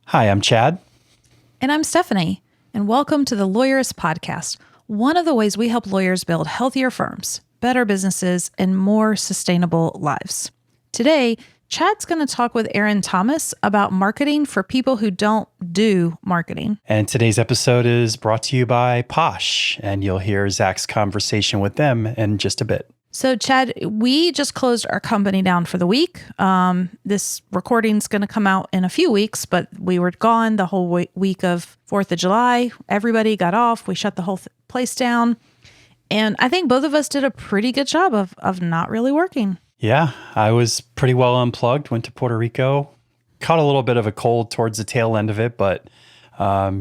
Hi, I'm Chad. And I'm Stephanie, and welcome to the Lawyerist Podcast, one of the ways we help lawyers build healthier firms, better businesses, and more sustainable lives. Today, Chad's going to talk with Aaron Thomas about marketing for people who don't do marketing. And today's episode is brought to you by Posh, and you'll hear Zach's conversation with them in just a bit. So, Chad, we just closed our company down for the week. This recording's going to come out in a few weeks, but we were gone the whole week of 4th of July. Everybody got off. We shut the whole place down. And I think both of us did a pretty good job of not really working. Yeah, I was pretty well unplugged, went to Puerto Rico, caught a little bit of a cold towards the tail end of it, but I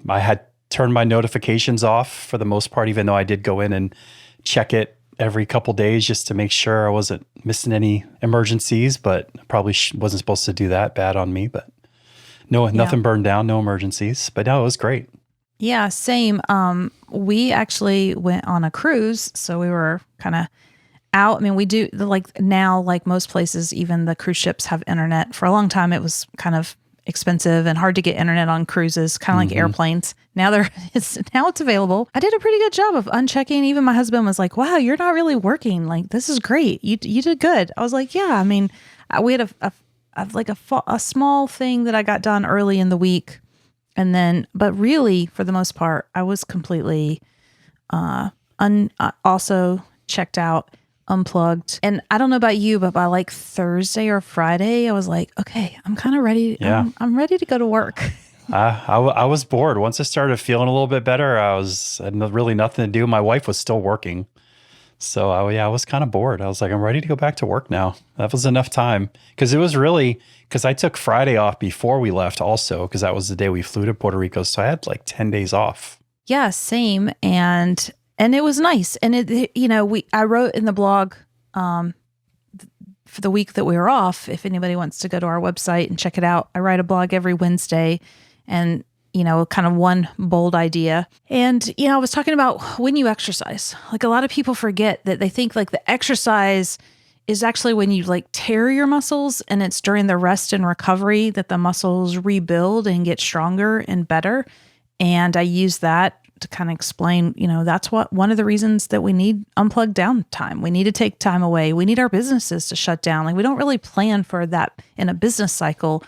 had turned my notifications off for the most part, even though I did go in and check it every couple days just to make sure I wasn't missing any emergencies, but probably wasn't supposed to do that. Bad on me, but nothing burned down, no emergencies, but no, it was great. Yeah, same. We actually went on a cruise, so we were kind of out. I mean, we do now, like most places, even the cruise ships have internet. For a long time, it was kind of expensive and hard to get internet on cruises, kind of like airplanes. Now it's available. I did a pretty good job of unchecking. Even my husband was like, "Wow, you're not really working. Like, this is great. You did good." I was like, "Yeah." I mean, we had a small thing that I got done early in the week, and then, but really, for the most part, I was completely also checked out, unplugged. And I don't know about you, but by like Thursday or Friday, I was like, okay, I'm kind of ready. Yeah. I'm ready to go to work. I was bored. Once I started feeling a little bit better, I had really nothing to do. My wife was still working. So I was kind of bored. I was like, I'm ready to go back to work now. That was enough time. Because I took Friday off before we left also, because that was the day we flew to Puerto Rico. So I had like 10 days off. Yeah, same. And it was nice. And I wrote in the blog for the week that we were off, if anybody wants to go to our website and check it out. I write a blog every Wednesday and, kind of one bold idea. And, I was talking about when you exercise. Like, a lot of people forget that they think like the exercise is actually when you like tear your muscles, and it's during the rest and recovery that the muscles rebuild and get stronger and better. And I use that to kind of explain, that's one of the reasons that we need unplugged downtime. We need to take time away. We need our businesses to shut down. Like, we don't really plan for that in a business cycle,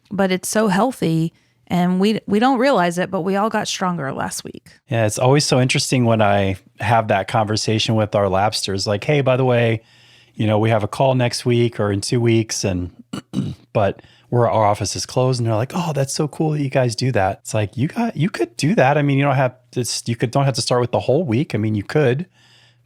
but it's so healthy, and we don't realize it, but we all got stronger last week. Yeah, it's always so interesting when I have that conversation with our Labsters, like, hey, by the way, we have a call next week or in 2 weeks, but our office is closed, and they're like, "Oh, that's so cool that you guys do that." It's like, you could do that. I mean, don't have to start with the whole week. I mean, you could,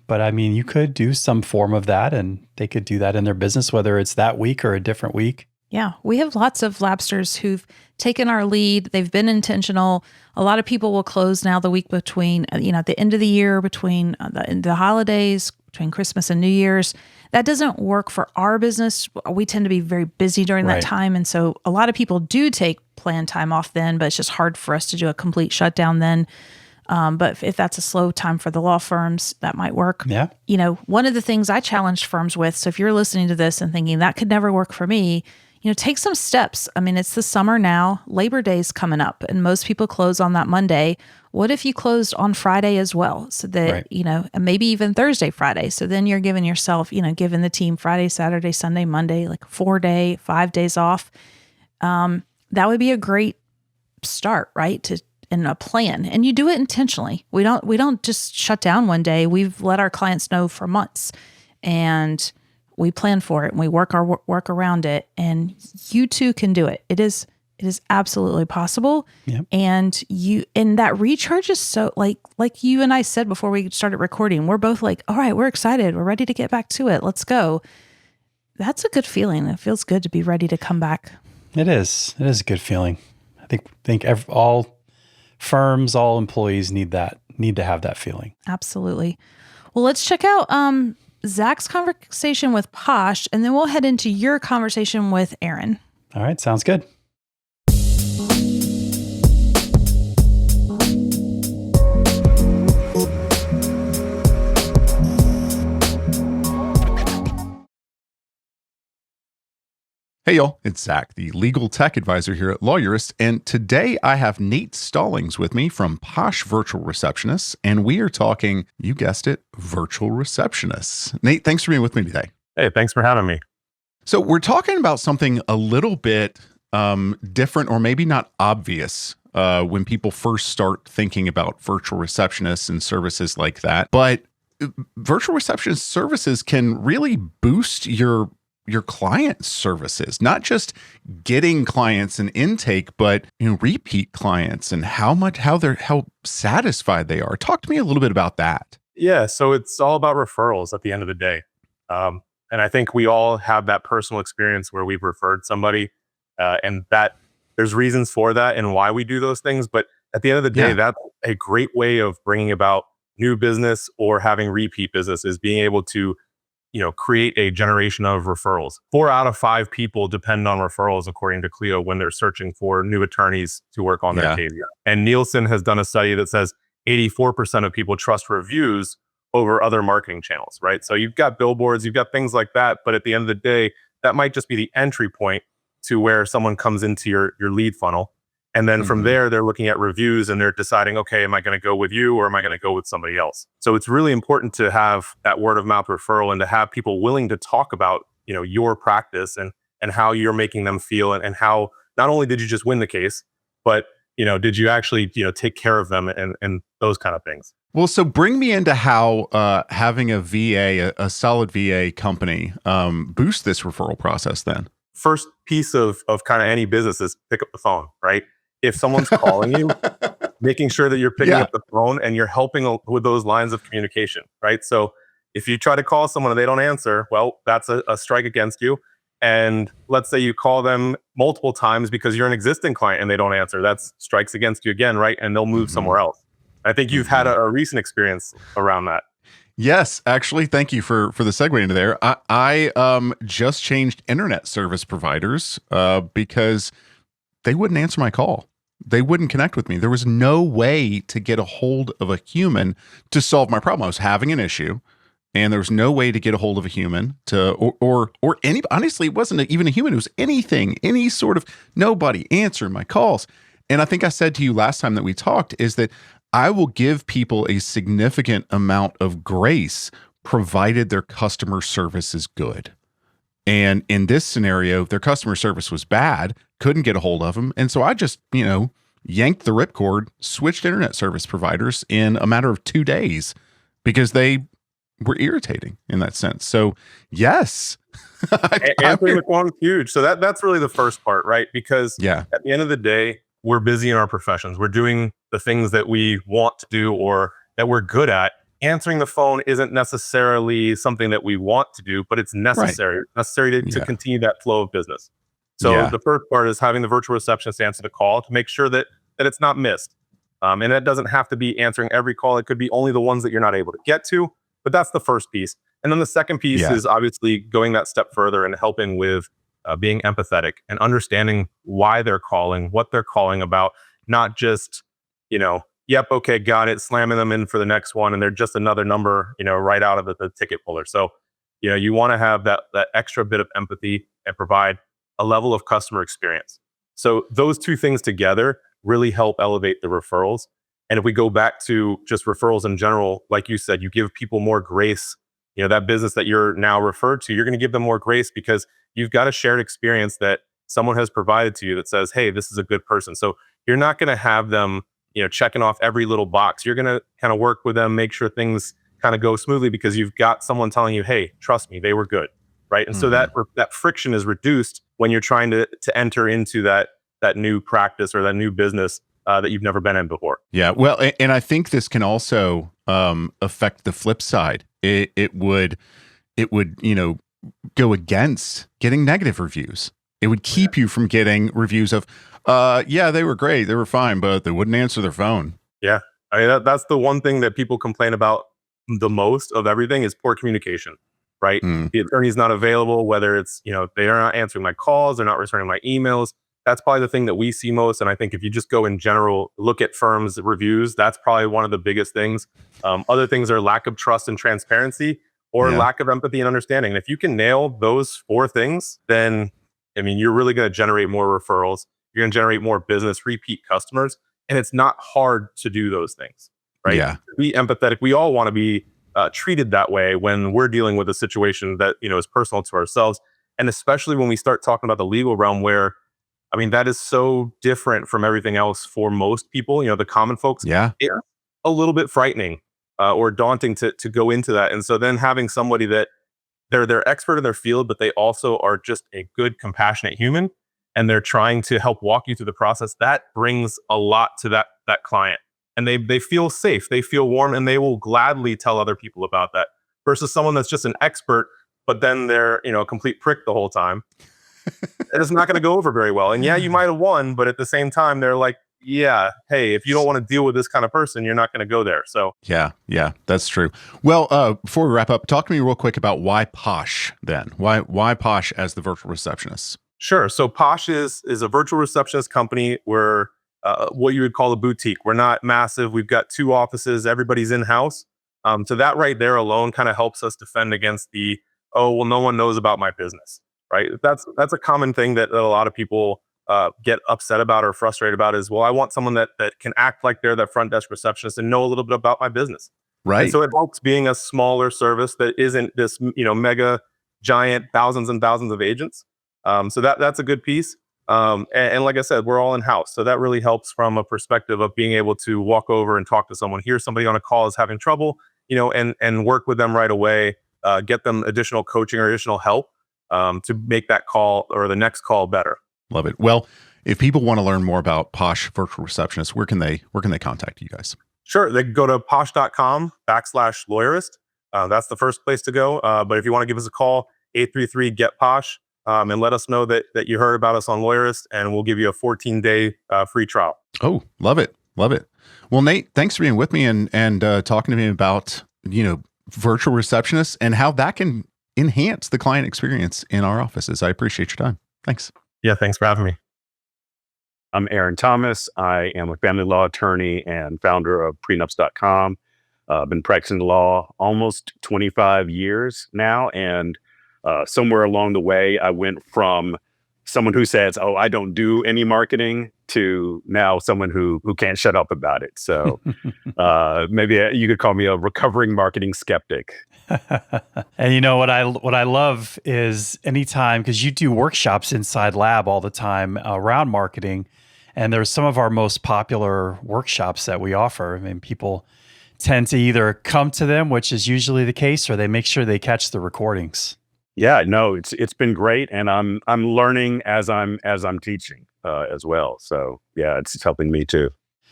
but I mean, you could do some form of that, and they could do that in their business, whether it's that week or a different week. Yeah, we have lots of Labsters who've taken our lead. They've been intentional. A lot of people will close now the week between, at the end of the year, between the holidays, between Christmas and New Year's. That doesn't work for our business. We tend to be very busy during that time. And so a lot of people do take planned time off then, but it's just hard for us to do a complete shutdown then. But if that's a slow time for the law firms, that might work. Yeah. One of the things I challenge firms with, so if you're listening to this and thinking that could never work for me, take some steps. I mean, it's the summer now. Labor Day's coming up, and most people close on that Monday. What if you closed on Friday as well? So that, and maybe even Thursday, Friday. So then you're giving yourself, giving the team Friday, Saturday, Sunday, Monday, like 5 days off. That would be a great start, right? In a plan. And you do it intentionally. We don't just shut down one day. We've let our clients know for months, and we plan for it, and we work around it, and you too can do it. It is absolutely possible. Yep. And that recharge is so like you and I said before we started recording, we're both like, all right, we're excited. We're ready to get back to it. Let's go. That's a good feeling. It feels good to be ready to come back. It is. It is a good feeling. I think all firms, all employees need to have that feeling. Absolutely. Well, let's check out Zach's conversation with Posh, and then we'll head into your conversation with Aaron. All right. Sounds good. Hey y'all, it's Zach, the legal tech advisor here at Lawyerist, and today I have Nate Stallings with me from Posh Virtual Receptionists, and we are talking, you guessed it, virtual receptionists. Nate, thanks for being with me today. Hey, thanks for having me. So we're talking about something a little bit different, or maybe not obvious when people first start thinking about virtual receptionists and services like that. But virtual receptionist services can really boost your client services, not just getting clients and intake, but repeat clients and how satisfied they are. Talk to me a little bit about that. Yeah, so it's all about referrals at the end of the day. And I think we all have that personal experience where we've referred somebody, and that there's reasons for that and why we do those things. But at the end of the day, that's a great way of bringing about new business or having repeat business, is being able to create a generation of referrals. 4 out of 5 people depend on referrals, according to Clio, when they're searching for new attorneys to work on their case. And Nielsen has done a study that says 84% of people trust reviews over other marketing channels, right? So you've got billboards, you've got things like that, but at the end of the day, that might just be the entry point to where someone comes into your lead funnel. And then from there, they're looking at reviews and they're deciding, okay, am I going to go with you or am I going to go with somebody else? So it's really important to have that word of mouth referral and to have people willing to talk about, your practice and how you're making them feel, and how not only did you just win the case, but, did you actually, take care of them and those kind of things. Well, so bring me into how having a VA, a solid VA company, boosts this referral process then. First piece of kind of any business is pick up the phone, right? If someone's calling you, making sure that you're picking up the phone and you're helping with those lines of communication, right? So if you try to call someone and they don't answer, well, that's a strike against you. And let's say you call them multiple times because you're an existing client and they don't answer, that's strikes against you again, right? And they'll move somewhere else. I think you've had a recent experience around that. Yes, actually, thank you for the segue into there. I just changed internet service providers because they wouldn't answer my call. They wouldn't connect with me. There was no way to get a hold of a human to solve my problem. I was having an issue, and there was no way to get a hold of a human or any. Honestly, it wasn't even a human. It was anything, any sort of nobody answering my calls. And I think I said to you last time that we talked is that I will give people a significant amount of grace provided their customer service is good. And in this scenario, their customer service was bad, couldn't get a hold of them. And so I just, yanked the ripcord, switched internet service providers in a matter of 2 days because they were irritating in that sense. So yes. Answering the phone is huge. So that's really the first part, right? Because at the end of the day, we're busy in our professions. We're doing the things that we want to do or that we're good at. Answering the phone isn't necessarily something that we want to do, but it's necessary. Right. Necessary to continue that flow of business. So the first part is having the virtual receptionist answer the call to make sure that it's not missed. And that doesn't have to be answering every call. It could be only the ones that you're not able to get to, but that's the first piece. And then the second piece is obviously going that step further and helping with being empathetic and understanding why they're calling, what they're calling about, not just, yep, okay, got it, slamming them in for the next one, and they're just another number, right out of the ticket puller. So, you want to have that extra bit of empathy and provide a level of customer experience. So those two things together really help elevate the referrals. And if we go back to just referrals in general, like you said, you give people more grace. That business that you're now referred to, you're going to give them more grace because you've got a shared experience that someone has provided to you that says, hey, this is a good person. So you're not going to have them checking off every little box. You're going to kind of work with them, make sure things kind of go smoothly because you've got someone telling you, hey, trust me, they were good, right? And so that friction is reduced when you're trying to enter into that new practice or that new business that you've never been in before. Yeah, well, and I think this can also affect the flip side. It would go against getting negative reviews. It would keep you from getting reviews of, they were great, they were fine, but they wouldn't answer their phone. Yeah, I mean that's the one thing that people complain about the most of everything is poor communication, right? The attorney's not available, whether it's they are not answering my calls, they're not returning my emails. That's probably the thing that we see most. And I think if you just go in general, look at firms' reviews, that's probably one of the biggest things. Other things are lack of trust and transparency or lack of empathy and understanding. And if you can nail those 4 things, then I mean, you're really going to generate more referrals. You're going to generate more business, repeat customers. And it's not hard to do those things, right? Yeah. Be empathetic. We all want to be treated that way when we're dealing with a situation that, is personal to ourselves. And especially when we start talking about the legal realm where, I mean, that is so different from everything else for most people, the common folks. Yeah. It's a little bit frightening or daunting to go into that. And so then having somebody that they're expert in their field, but they also are just a good, compassionate human, and they're trying to help walk you through the process, that brings a lot to that client. And they feel safe, they feel warm, and they will gladly tell other people about that versus someone that's just an expert, but then they're, a complete prick the whole time. It's not going to go over very well. And yeah, you might have won, but at the same time, they're like, yeah, hey, if you don't want to deal with this kind of person, you're not going to go there. So yeah, that's true. Well, before we wrap up, talk to me real quick about why Posh then. Why Posh as the virtual receptionist? Sure. So Posh is a virtual receptionist company. We're what you would call a boutique. We're not massive. We've got 2 offices. Everybody's in-house. So that right there alone kind of helps us defend against the, oh, well, no one knows about my business, right? That's a common thing that a lot of people get upset about or frustrated about is, well, I want someone that can act like they're the front desk receptionist and know a little bit about my business. Right. And so it helps being a smaller service that isn't this, mega giant thousands and thousands of agents. So that's a good piece. And like I said, we're all in house. So that really helps from a perspective of being able to walk over and talk to someone, hear somebody on a call is having trouble, and work with them right away, get them additional coaching or additional help to make that call or the next call better. Love it. Well, if people want to learn more about Posh Virtual Receptionist, where can they contact you guys? Sure. They can go to posh.com/lawyerist. That's the first place to go. But if you want to give us a call, 833-GET-POSH, and let us know that you heard about us on Lawyerist, and we'll give you a 14-day free trial. Oh, love it. Love it. Well, Nate, thanks for being with me and talking to me about, virtual receptionists and how that can enhance the client experience in our offices. I appreciate your time. Thanks. Yeah, thanks for having me. I'm Aaron Thomas. I am a family law attorney and founder of prenups.com. I've been practicing law almost 25 years now. And somewhere along the way, I went from someone who says, oh, I don't do any marketing to now someone who can't shut up about it. So maybe you could call me a recovering marketing skeptic. And what I love is anytime, because you do workshops inside lab all the time around marketing, and there's some of our most popular workshops that we offer. I mean, people tend to either come to them, which is usually the case, or they make sure they catch the recordings. Yeah, no, it's been great, and I'm learning as I'm teaching as well. So yeah, it's helping me too.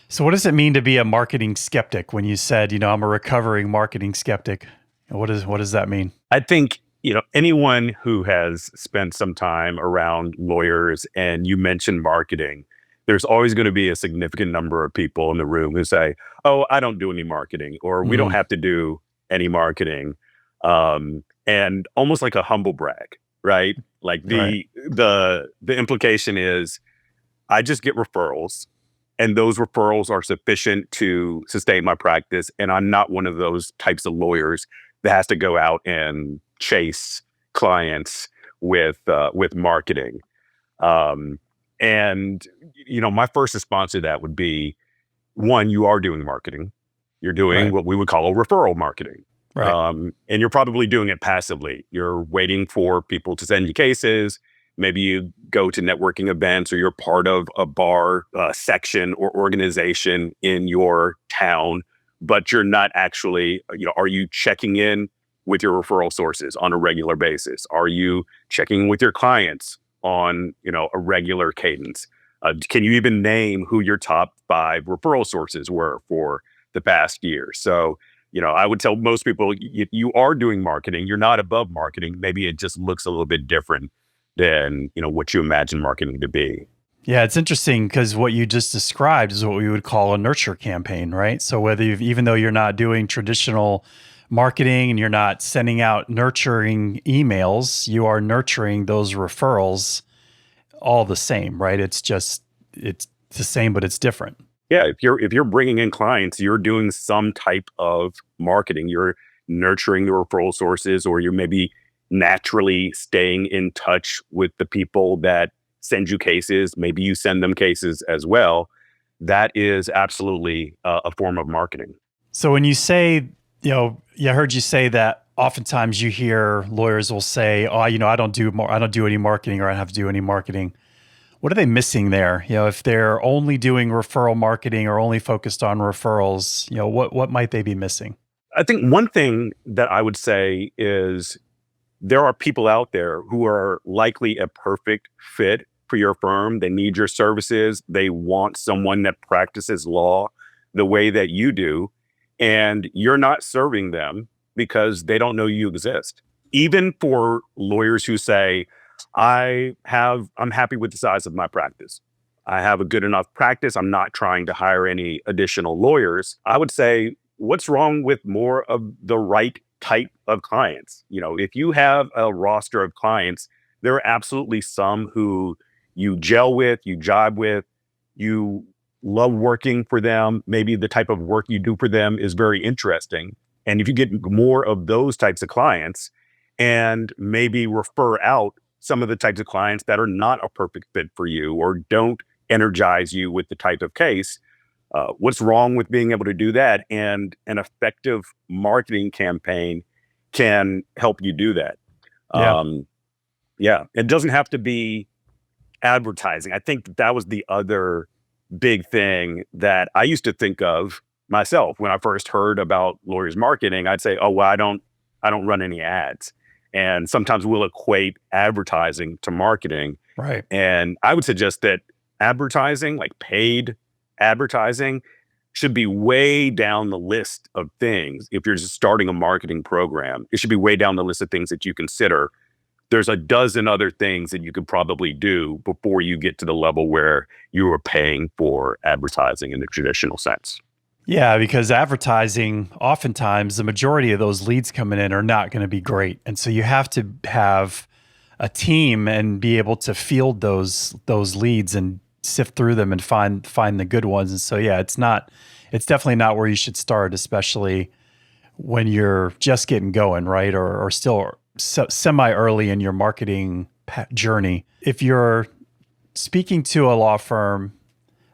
So what does it mean to be a marketing skeptic? When you said, I'm a recovering marketing skeptic, what does that mean? I think anyone who has spent some time around lawyers and you mention marketing, there's always going to be a significant number of people in the room who say, "Oh, I don't do any marketing," or "We don't have to do any marketing." And almost like a humble brag, right? Like the implication is, I just get referrals, and those referrals are sufficient to sustain my practice. And I'm not one of those types of lawyers that has to go out and chase clients with marketing. And my first response to that would be, one, you are doing marketing. You're doing what we would call a referral marketing. Right. And you're probably doing it passively. You're waiting for people to send you cases. Maybe you go to networking events, or you're part of a bar section or organization in your town, but you're not actually, are you checking in with your referral sources on a regular basis? Are you checking with your clients on, a regular cadence? Can you even name who your top 5 referral sources were for the past year? So, I would tell most people, you are doing marketing. You're not above marketing. Maybe it just looks a little bit different than, what you imagine marketing to be. Yeah, it's interesting because what you just described is what we would call a nurture campaign, right? So even though you're not doing traditional marketing and you're not sending out nurturing emails, you are nurturing those referrals all the same, right? It's the same, but it's different. Yeah, if you're bringing in clients, you're doing some type of marketing. You're nurturing the referral sources, or you're maybe naturally staying in touch with the people that send you cases. Maybe you send them cases as well. That is absolutely a form of marketing. So when you say, I heard you say that oftentimes you hear lawyers will say, "Oh, I don't do any marketing, or I don't have to do any marketing." What are they missing there? If they're only doing referral marketing or only focused on referrals, what might they be missing? I think one thing that I would say is there are people out there who are likely a perfect fit for your firm. They need your services. They want someone that practices law the way that you do, and you're not serving them because they don't know you exist. Even for lawyers who say, I'm happy with the size of my practice. I have a good enough practice. I'm not trying to hire any additional lawyers. I would say, what's wrong with more of the right type of clients? If you have a roster of clients, there are absolutely some who you gel with, you jibe with, you love working for them. Maybe the type of work you do for them is very interesting. And if you get more of those types of clients and maybe refer out some of the types of clients that are not a perfect fit for you or don't energize you with the type of case, what's wrong with being able to do that? And an effective marketing campaign can help you do that. It doesn't have to be advertising. I think that was the other big thing that I used to think of myself when I first heard about lawyers marketing. I'd say, "Oh, well, I don't run any ads." And sometimes we'll equate advertising to marketing. Right. And I would suggest that advertising, like paid advertising, should be way down the list of things. If you're just starting a marketing program, it should be way down the list of things that you consider. There's a dozen other things that you could probably do before you get to the level where you are paying for advertising in the traditional sense. Yeah, because advertising, oftentimes the majority of those leads coming in are not going to be great. And so you have to have a team and be able to field those leads and sift through them and find the good ones. And so, it's definitely not where you should start, especially when you're just getting going, right? Or still semi early in your marketing journey. If you're speaking to a law firm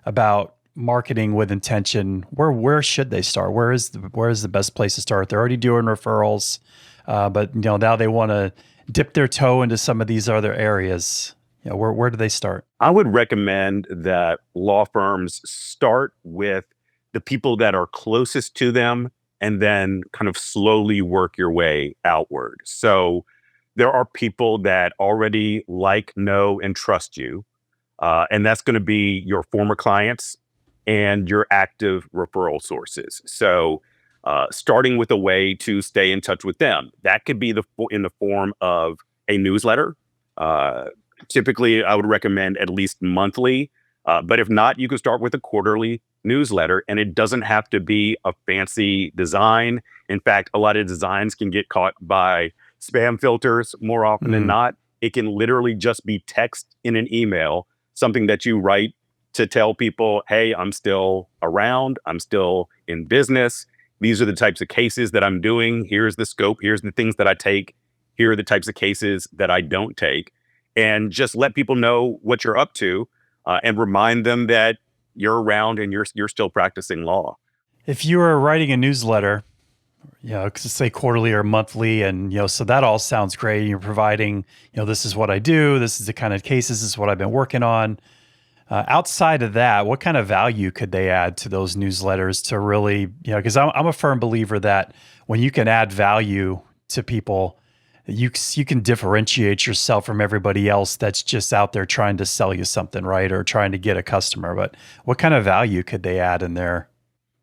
about marketing with intention, where should they start? Where is the best place to start? They're already doing referrals, but now they want to dip their toe into some of these other areas. Where do they start? I would recommend that law firms start with the people that are closest to them and then kind of slowly work your way outward. So there are people that already like, know, and trust you. And that's going to be your former clients and your active referral sources. So starting with a way to stay in touch with them. That could be in the form of a newsletter. Typically, I would recommend at least monthly. But if not, you can start with a quarterly newsletter, and it doesn't have to be a fancy design. In fact, a lot of designs can get caught by spam filters more often than not. It can literally just be text in an email, something that you write to tell people, "Hey, I'm still around. I'm still in business. These are the types of cases that I'm doing. Here's the scope. Here's the things that I take. Here are the types of cases that I don't take." And just let people know what you're up to and remind them that you're around and you're still practicing law. If you were writing a newsletter, say quarterly or monthly, and so that all sounds great. You're providing, this is what I do. This is the kind of cases. This is what I've been working on. Outside of that, what kind of value could they add to those newsletters to really, because I'm a firm believer that when you can add value to people, you can differentiate yourself from everybody else that's just out there trying to sell you something, right? Or trying to get a customer. But what kind of value could they add in their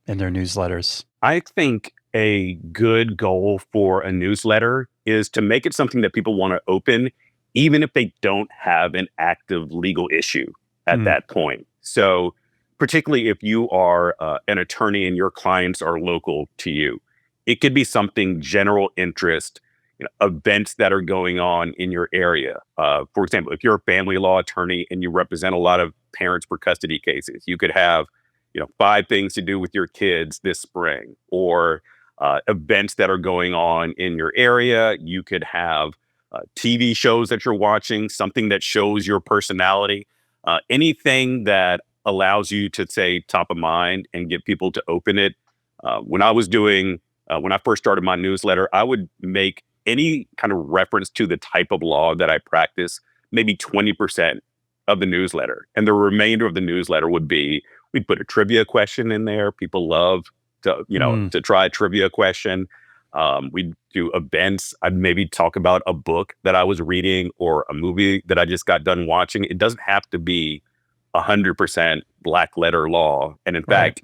newsletters? I think a good goal for a newsletter is to make it something that people want to open, even if they don't have an active legal issue at that point. So particularly if you are an attorney and your clients are local to you, it could be something general interest, events that are going on in your area. For example, if you're a family law attorney and you represent a lot of parents for custody cases, you could have, 5 things to do with your kids this spring, or events that are going on in your area. You could have TV shows that you're watching, something that shows your personality, anything that allows you to stay top of mind and get people to open it. When I first started my newsletter, I would make any kind of reference to the type of law that I practice, maybe 20% of the newsletter. And the remainder of the newsletter would be, we'd put a trivia question in there. People love to try a trivia question. We'd do events. I'd maybe talk about a book that I was reading or a movie that I just got done watching. It doesn't have to be 100% black letter law. And in fact,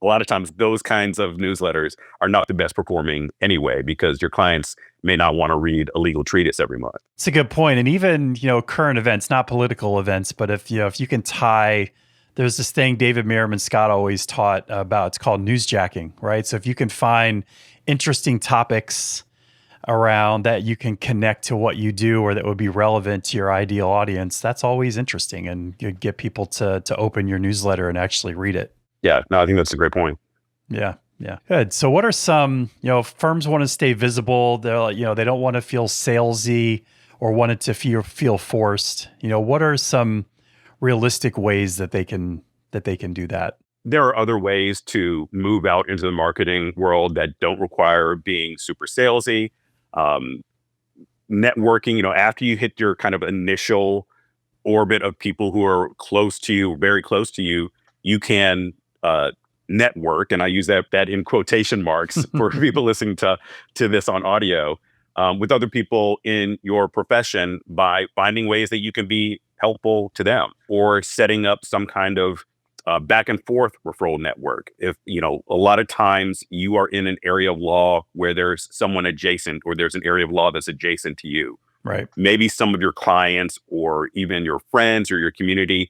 a lot of times those kinds of newsletters are not the best performing anyway, because your clients may not want to read a legal treatise every month. It's a good point. And even, current events, not political events, but if you can tie, there's this thing David Merriman Scott always taught about, it's called newsjacking, right? So if you can find interesting topics around that you can connect to what you do or that would be relevant to your ideal audience, that's always interesting. And you get people to open your newsletter and actually read it. Yeah, no, I think that's a great point. Yeah. Good. So what are some, firms want to stay visible. They're they don't want to feel salesy or want it to feel forced. What are some realistic ways that they can do that? There are other ways to move out into the marketing world that don't require being super salesy. Networking, after you hit your kind of initial orbit of people who are close to you, very close to you, you can network, and I use that in quotation marks for people listening to this on audio, with other people in your profession by finding ways that you can be helpful to them, or setting up some kind of back and forth referral network. If, a lot of times you are in an area of law where there's someone adjacent, or there's an area of law that's adjacent to you. Right. Maybe some of your clients or even your friends or your community,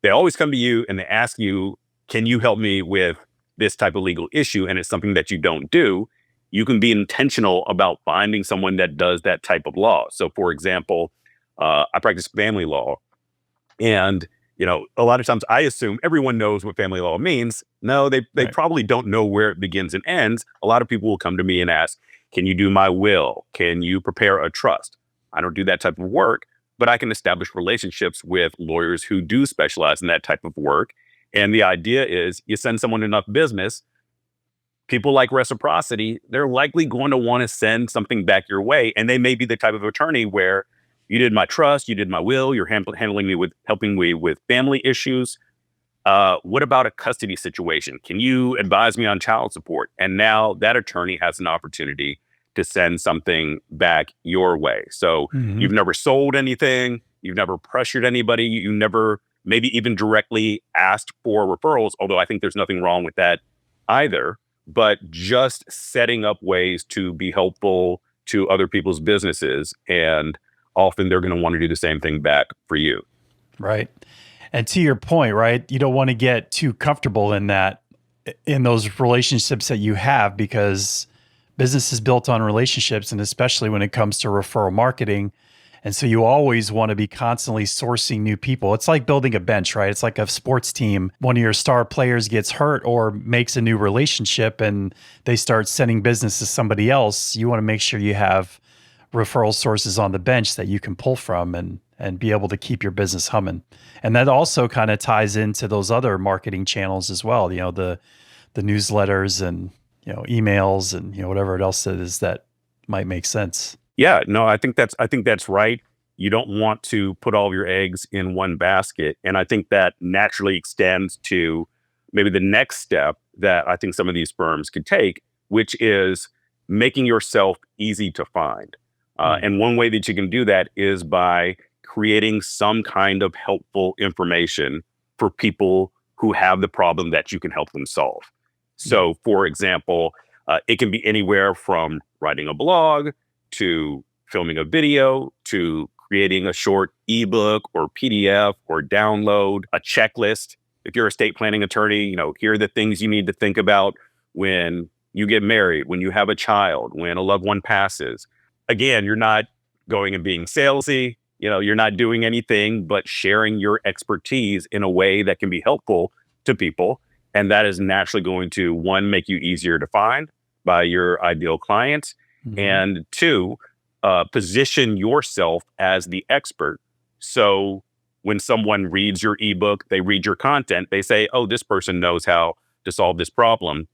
they always come to you and they ask you, can you help me with this type of legal issue? And it's something that you don't do. You can be intentional about finding someone that does that type of law. So for example, I practice family law, and a lot of times I assume everyone knows what family law means. No, they probably don't know where it begins and ends. A lot of people will come to me and ask, can you do my will? Can you prepare a trust? I don't do that type of work, but I can establish relationships with lawyers who do specialize in that type of work. And the idea is, you send someone enough business, people like reciprocity, they're likely going to want to send something back your way. And they may be the type of attorney where you did my trust, you did my will, you're helping me with family issues. What about a custody situation? Can you advise me on child support? And now that attorney has an opportunity to send something back your way. So you've never sold anything, you've never pressured anybody, you never maybe even directly asked for referrals, although I think there's nothing wrong with that either, but just setting up ways to be helpful to other people's businesses. And often they're going to want to do the same thing back for you. Right. And to your point, right, you don't want to get too comfortable in those relationships that you have, because business is built on relationships, and especially when it comes to referral marketing. And so you always want to be constantly sourcing new people. It's like building a bench, right? It's like a sports team. One of your star players gets hurt or makes a new relationship and they start sending business to somebody else. You want to make sure you have referral sources on the bench that you can pull from and be able to keep your business humming. And that also kind of ties into those other marketing channels as well. The newsletters and, emails and, whatever else it is that might make sense. Yeah, no, I think that's right. You don't want to put all of your eggs in one basket. And I think that naturally extends to maybe the next step that I think some of these firms could take, which is making yourself easy to find. And one way that you can do that is by creating some kind of helpful information for people who have the problem that you can help them solve. So, for example, it can be anywhere from writing a blog to filming a video, to creating a short ebook or PDF or download, a checklist. If you're a estate planning attorney, here are the things you need to think about when you get married, when you have a child, when a loved one passes. Again, you're not going and being salesy, you're not doing anything but sharing your expertise in a way that can be helpful to people. And that is naturally going to, one, make you easier to find by your ideal clients. And two, position yourself as the expert. So when someone reads your ebook, they read your content, they say, oh, this person knows how to solve this problem.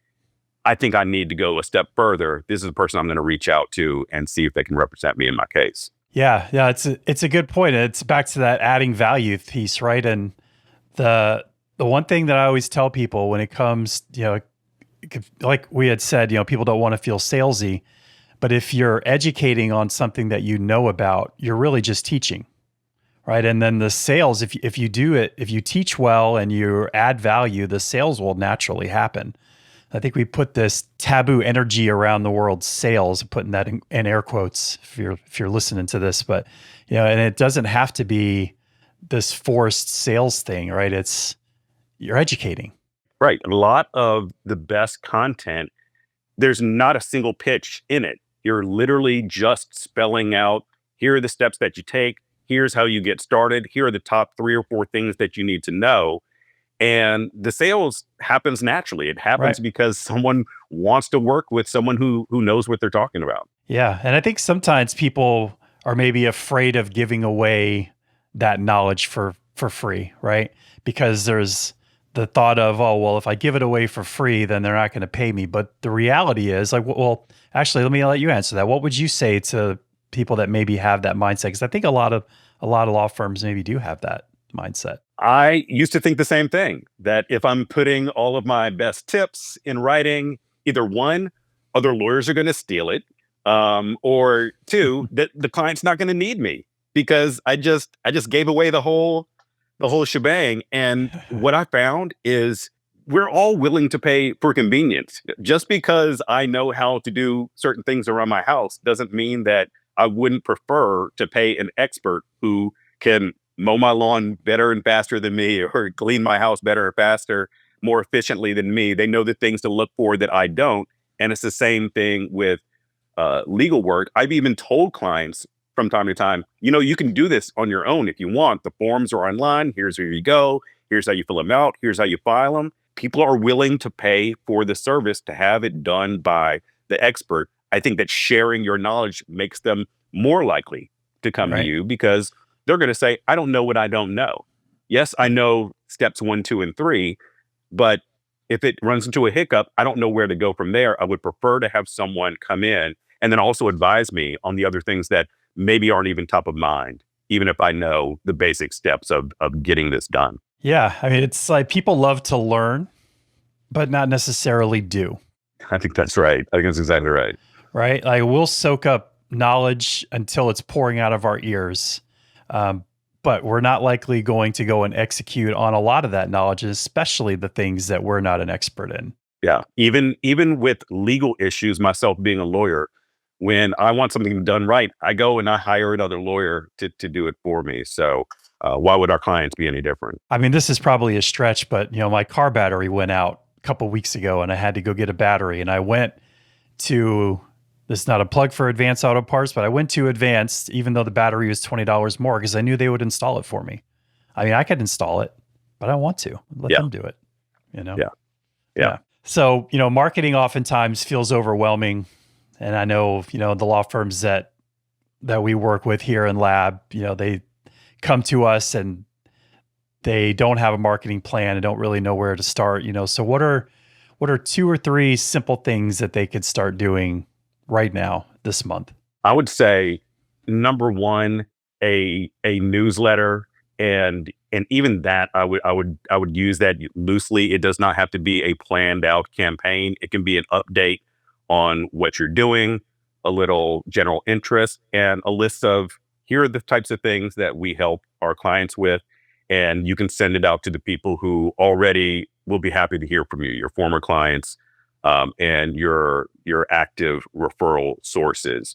I think I need to go a step further. This is the person I'm going to reach out to and see if they can represent me in my case. Yeah, it's a good point. It's back to that adding value piece, right? And the one thing that I always tell people when it comes, like we had said, people don't want to feel salesy, but if you're educating on something that you know about, you're really just teaching, right? And then the sales, if you do it, if you teach well and you add value, the sales will naturally happen. I think we put this taboo energy around the word sales, putting that in air quotes if you're listening to this, but and it doesn't have to be this forced sales thing, right? You're educating. Right. A lot of the best content, there's not a single pitch in it. You're literally just spelling out, here are the steps that you take. Here's how you get started. Here are the top 3 or 4 things that you need to know. And the sales happens naturally. It happens because someone wants to work with someone who knows what they're talking about. Yeah. And I think sometimes people are maybe afraid of giving away that knowledge for free, right? Because there's the thought of, oh, well, if I give it away for free, then they're not going to pay me. But the reality is well, actually, let me let you answer that. What would you say to people that maybe have that mindset? Because I think a lot of law firms maybe do have that mindset. I used to think the same thing, that if I'm putting all of my best tips in writing, either 1, other lawyers are going to steal it, or 2, that the client's not going to need me because I just gave away the whole shebang. And what I found is we're all willing to pay for convenience. Just because I know how to do certain things around my house doesn't mean that I wouldn't prefer to pay an expert who can mow my lawn better and faster than me, or clean my house better and faster, more efficiently than me. They know the things to look for that I don't. And it's the same thing with legal work. I've even told clients from time to time, you can do this on your own if you want. The forms are online. Here's where you go. Here's how you fill them out. Here's how you file them. People are willing to pay for the service to have it done by the expert. I think that sharing your knowledge makes them more likely to come to you, because they're going to say, I don't know what I don't know. Yes, I know steps 1, 2, and 3, but if it runs into a hiccup, I don't know where to go from there. I would prefer to have someone come in and then also advise me on the other things that maybe aren't even top of mind, even if I know the basic steps of getting this done. Yeah. I mean, it's like people love to learn, but not necessarily do. I think that's right. I think that's exactly right. Right? Like we'll soak up knowledge until it's pouring out of our ears. But we're not likely going to go and execute on a lot of that knowledge, especially the things that we're not an expert in. Yeah. Even with legal issues, myself being a lawyer, when I want something done right, I go and I hire another lawyer to do it for me. So why would our clients be any different? I mean, this is probably a stretch, but my car battery went out a couple weeks ago and I had to go get a battery. And I went to, this is not a plug for Advanced Auto Parts, but I went to Advanced, even though the battery was $20 more, because I knew they would install it for me. I mean, I could install it, but I want to let them do it, Yeah. So, marketing oftentimes feels overwhelming. And I know, the law firms that we work with here in Lab, they come to us and they don't have a marketing plan and don't really know where to start, So what are 2 or 3 simple things that they could start doing right now this month? I would say number 1, a newsletter, and even that I would use that loosely. It does not have to be a planned out campaign. It can be an update on what you're doing, a little general interest, and a list of, here are the types of things that we help our clients with. And you can send it out to the people who already will be happy to hear from you, your former clients, and your active referral sources.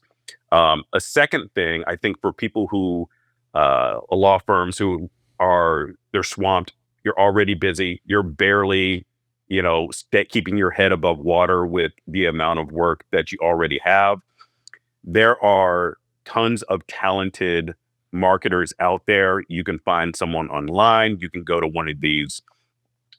A second thing, I think, for people who law firms who they're swamped, you're already busy, you're barely keeping your head above water with the amount of work that you already have. There are tons of talented marketers out there. You can find someone online. You can go to one of these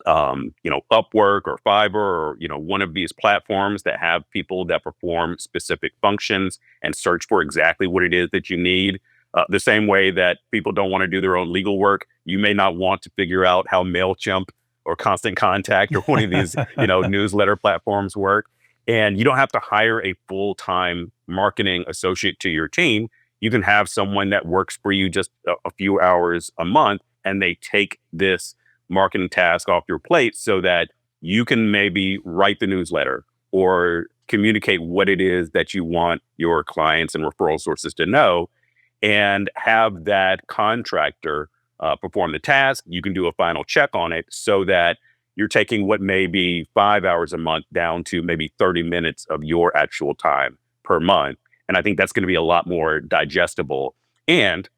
Upwork or Fiverr or, one of these platforms that have people that perform specific functions and search for exactly what it is that you need. The same way that people don't want to do their own legal work, you may not want to figure out how MailChimp or Constant Contact or one of these, newsletter platforms work. And you don't have to hire a full-time marketing associate to your team. You can have someone that works for you just a few hours a month, and they take this marketing task off your plate so that you can maybe write the newsletter or communicate what it is that you want your clients and referral sources to know, and have that contractor perform the task. You can do a final check on it so that you're taking what may be 5 hours a month down to maybe 30 minutes of your actual time per month. And I think that's going to be a lot more digestible, and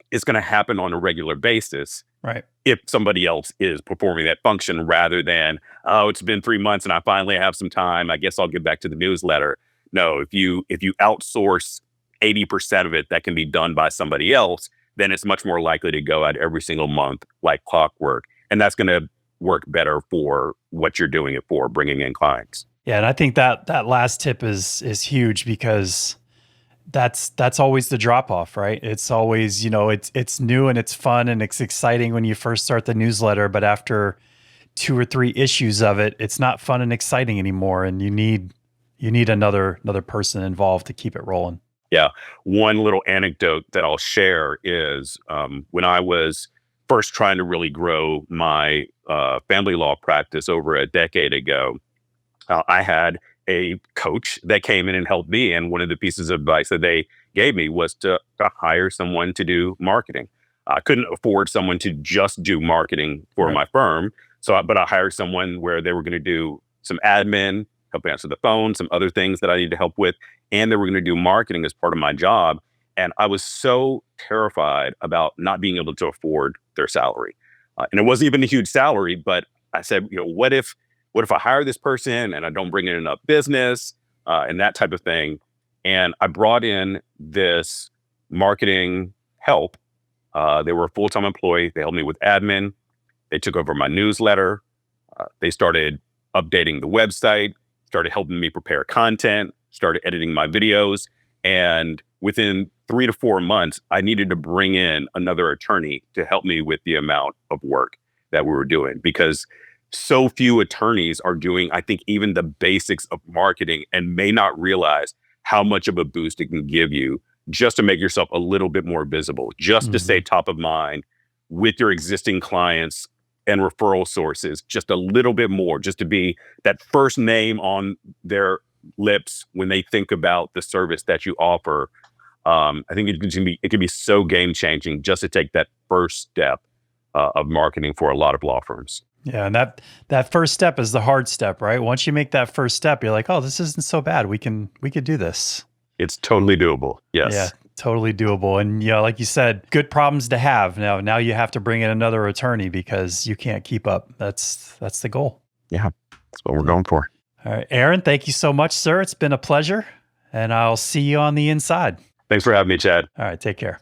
it's going to happen on a regular basis. Right. If somebody else is performing that function, rather than, oh, it's been 3 months and I finally have some time, I guess I'll get back to the newsletter. No, if you outsource 80% of it that can be done by somebody else, then it's much more likely to go out every single month like clockwork. And that's going to work better for what you're doing it for, bringing in clients. Yeah. And I think that last tip is huge, because that's always the drop off, right? It's always, it's new and it's fun and it's exciting when you first start the newsletter, but after 2 or 3 issues of it, it's not fun and exciting anymore. And you need another person involved to keep it rolling. Yeah. One little anecdote that I'll share is when I was first trying to really grow my family law practice over a decade ago, I had a coach that came in and helped me. And one of the pieces of advice that they gave me was to hire someone to do marketing. I couldn't afford someone to just do marketing for my firm. But I hired someone where they were going to do some admin, help answer the phone, some other things that I needed help with. And they were going to do marketing as part of my job. And I was so terrified about not being able to afford their salary. And it wasn't even a huge salary, but I said, what if I hire this person and I don't bring in enough business and that type of thing? And I brought in this marketing help. They were a full-time employee. They helped me with admin. They took over my newsletter. They started updating the website, started helping me prepare content, started editing my videos. And within 3 to 4 months, I needed to bring in another attorney to help me with the amount of work that we were doing, because so few attorneys are doing, I think, even the basics of marketing, and may not realize how much of a boost it can give you just to make yourself a little bit more visible, just to stay top of mind with your existing clients and referral sources, just a little bit more, just to be that first name on their lips when they think about the service that you offer. I think it can be so game changing just to take that first step of marketing for a lot of law firms. Yeah, and that first step is the hard step, right? Once you make that first step, you're like, oh, this isn't so bad. We could do this. It's totally doable. Yes. Yeah, totally doable. And like you said, good problems to have. Now you have to bring in another attorney because you can't keep up. That's the goal. Yeah, that's what we're going for. All right, Aaron, thank you so much, sir. It's been a pleasure, and I'll see you on the inside. Thanks for having me, Chad. All right, take care.